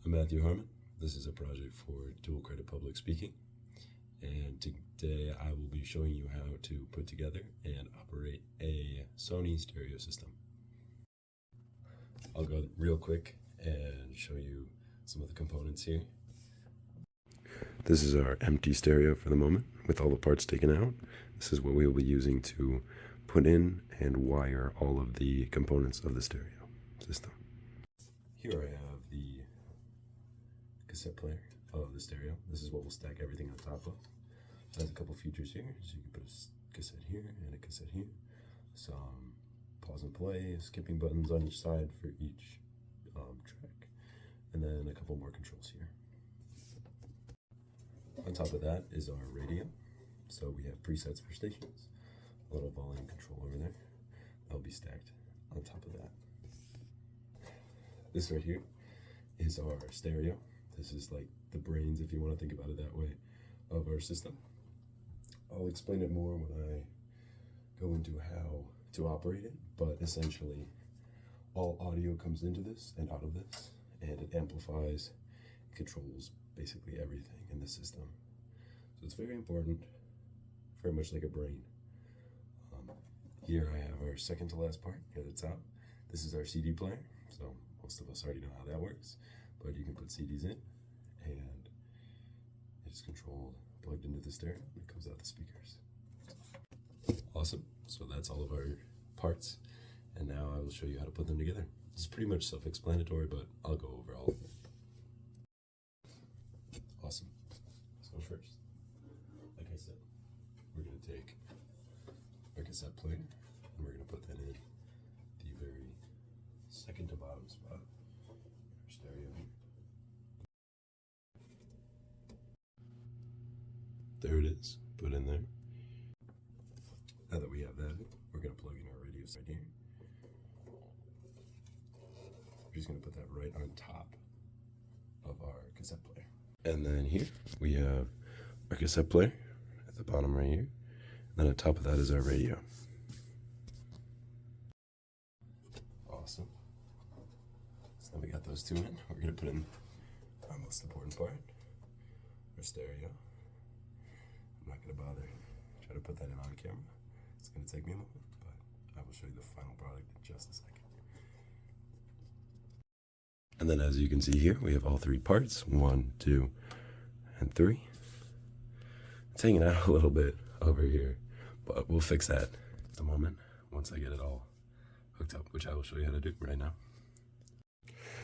I'm Matthew Harmon. This is a project for dual credit public speaking. And today I will be showing you how to put together and operate a Sony stereo system. I'll go real quick and show you some of the components here. This is our empty stereo for the moment with all the parts taken out. This is what we will be using to put in and wire all of the components of the stereo system. Here I have the cassette player of the stereo. This is what we'll stack everything on top of. It has a couple features here, so you can put a cassette here and a cassette here. Some pause and play, skipping buttons on each side for each track, and then a couple more controls here. On top of that is our radio. So we have presets for stations, a little volume control over there. That'll be stacked on top of that. This right here is our stereo. This is like the brains, if you want to think about it that way, of our system. I'll explain it more when I go into how to operate it, but essentially all audio comes into this and out of this, and it amplifies, controls basically everything in the system. So it's very important, very much like a brain. Here I have our second to last part at the top. This is our CD player, so most of us already know how that works, but you can put CDs in, and it's controlled, plugged into the stereo, and it comes out the speakers. Awesome, so that's all of our parts, and now I will show you how to put them together. It's pretty much self-explanatory, but I'll go over all of it. Awesome, so first, like I said, we're going to take our cassette player, and we're going to put that in the very second to bottom spot, our stereo here. There it is, put in there. Now that we have that, we're going to plug in our radio right here. We're just going to put that right on top of our cassette player. And then here we have our cassette player at the bottom right here. And then on top of that is our radio. Awesome. So now we got those two in. We're going to put in our most important part, our stereo. I'm not going to bother try to put that in on camera. It's going to take me a moment, but I will show you the final product in just a second. And then as you can see here, we have all three parts, 1, 2, and 3. It's hanging out a little bit over here, but we'll fix that at the moment once I get it all hooked up, which I will show you how to do right now.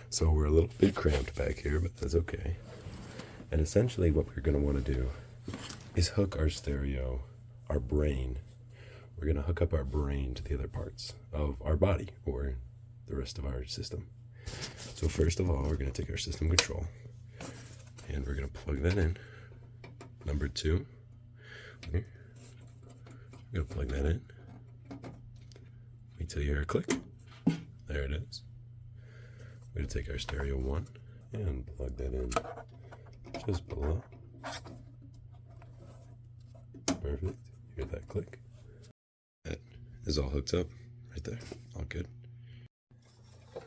So we're a little bit cramped back here, but that's okay. And essentially what we're going to want to do is hook our stereo, our brain. We're going to hook up our brain to the other parts of our body or the rest of our system. So first of all, we're going to take our system control and we're going to plug that in. Number 2, we're going to plug that in. Wait till you hear a click. There it is. We're going to take our stereo 1 and plug that in just below. Perfect. Hear that click? That is all hooked up right there. All good.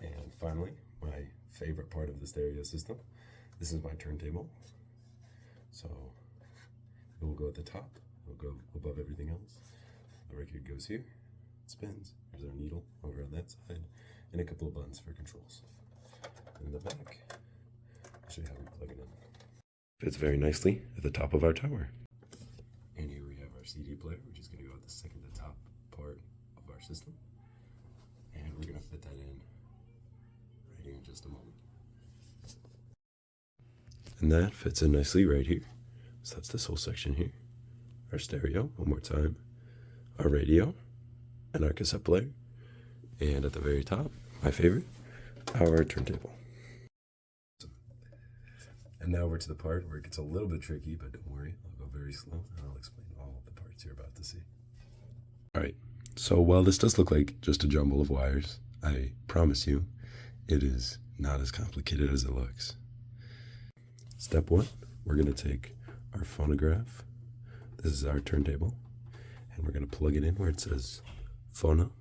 And finally, my favorite part of the stereo system. This is my turntable. So it will go at the top. It will go above everything else. The record goes here. It spins. There's our needle over on that side. And a couple of buttons for controls. And in the back, I'll show you how we plug it in. Fits very nicely at the top of our tower. And here we have our CD player, which is going to go at the second to top part of our system. And we're going to fit that in right here in just a moment. And that fits in nicely right here. So that's this whole section here. Our stereo, one more time. Our radio, and our cassette player. And at the very top, my favorite, our turntable. And now we're to the part where it gets a little bit tricky, but don't worry, I'll go very slow and I'll explain all of the parts you're about to see. All right, so while this does look like just a jumble of wires, I promise you it is not as complicated as it looks. Step 1, we're going to take our phonograph. This is our turntable, and we're going to plug it in where it says phono,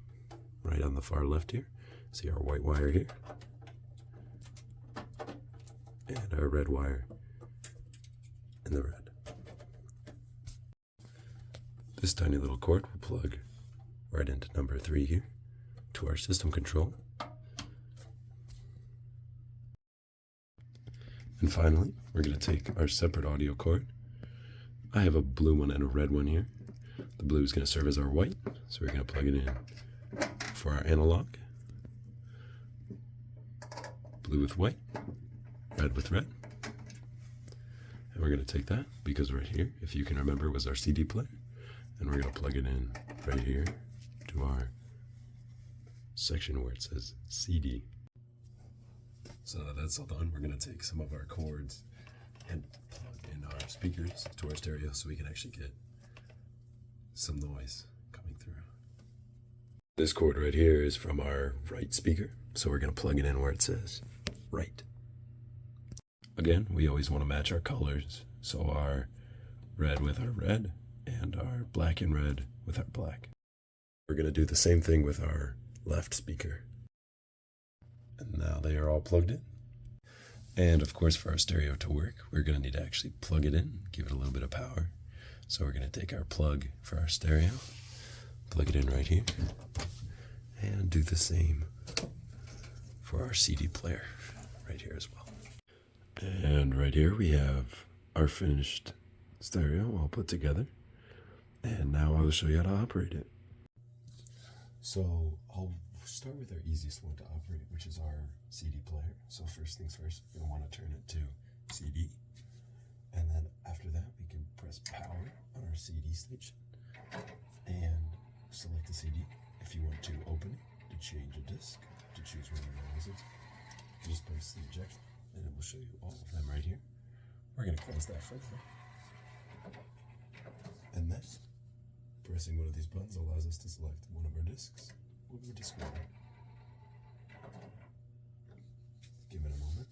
right on the far left here. See our white wire here? and our red wire in the red. This tiny little cord will plug right into number 3 here to our system control. And finally, we're going to take our separate audio cord. I have a blue one and a red one here. The blue is going to serve as our white, so we're going to plug it in for our analog. Blue with white, red with red. And we're going to take that, because right here, if you can remember, was our CD player. And we're going to plug it in right here to our section where it says CD. So that's all done. We're going to take some of our cords and plug in our speakers to our stereo so we can actually get some noise coming through. This cord right here is from our right speaker, so we're going to plug it in where it says right. Again, we always want to match our colors, so our red with our red and our black and red with our black. We're going to do the same thing with our left speaker. And now they are all plugged in. And of course, for our stereo to work, we're going to need to actually plug it in, give it a little bit of power. So we're going to take our plug for our stereo, plug it in right here, and do the same for our CD player right here as well. And right here we have our finished stereo all put together. And now I will show you how to operate it. So I'll start with our easiest one to operate, which is our CD player. So first things first, we're going to want to turn it to CD. And then after that, we can press power on our CD station and select the CD. If you want to open it, to change a disc, to choose one of the noises, you just press the eject and it will show you all of them right here. We're going to close that for now. And then pressing one of these buttons allows us to select one of our discs. We'll go disc 1. Give it a moment.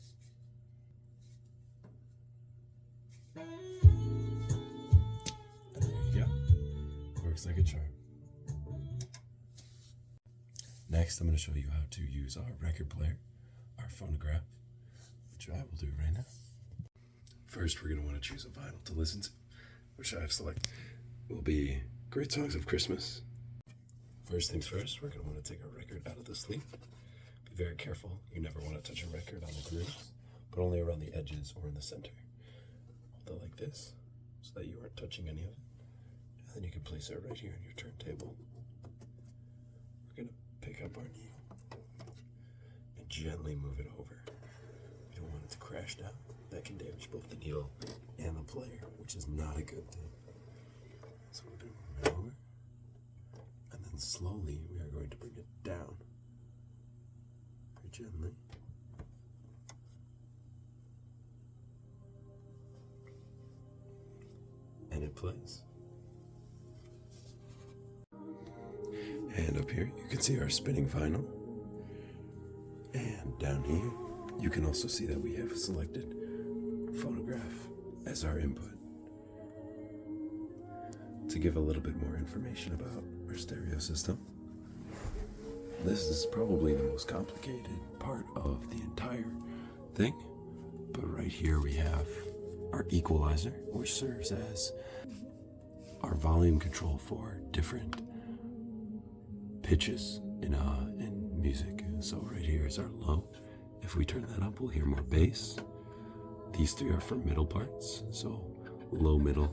And there you go. Works like a charm. Next, I'm going to show you how to use our record player, our phonograph, which I will do right now. First, we're going to want to choose a vinyl to listen to, which I've selected will be Great Songs of Christmas. First things first, we're going to want to take our record out of the sleeve. Be very careful. You never want to touch a record on the grooves, but only around the edges or in the center. Hold it like this, so that you aren't touching any of it. And then you can place it right here on your turntable. We're going to pick up our needle and gently move it over. We don't want it to crash down. That can damage both the needle and the player, which is not a good thing. So we're going to move it over. And then slowly we are going to bring it down. Very gently. And it plays. And up here you can see our spinning vinyl. And down here you can also see that we have selected phonograph as our input. To give a little bit more information about our stereo system, this is probably the most complicated part of the entire thing, but right here we have our equalizer, which serves as our volume control for different pitches in music. So right here is our low. If we turn that up, we'll hear more bass. These three are for middle parts, so low, middle,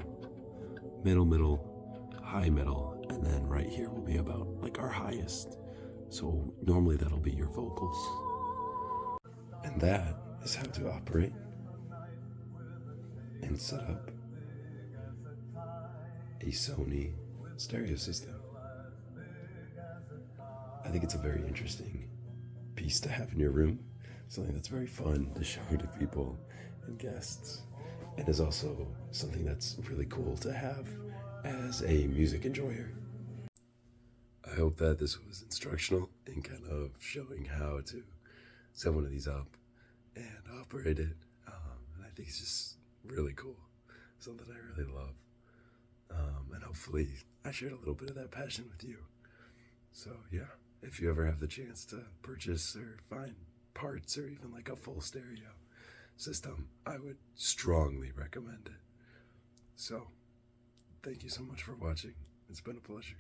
high, middle, and then right here will be about like our highest. So normally that'll be your vocals. And that is how to operate and set up a Sony stereo system. I think it's a very interesting piece to have in your room, something that's very fun to show to people and guests, and is also something that's really cool to have as a music enjoyer. I hope that this was instructional in kind of showing how to set one of these up and operate it. And I think it's just really cool, something I really love. And hopefully I shared a little bit of that passion with you. So yeah, if you ever have the chance to purchase or find parts or even like a full stereo, system, I would strongly recommend it. So, thank you so much for watching. It's been a pleasure.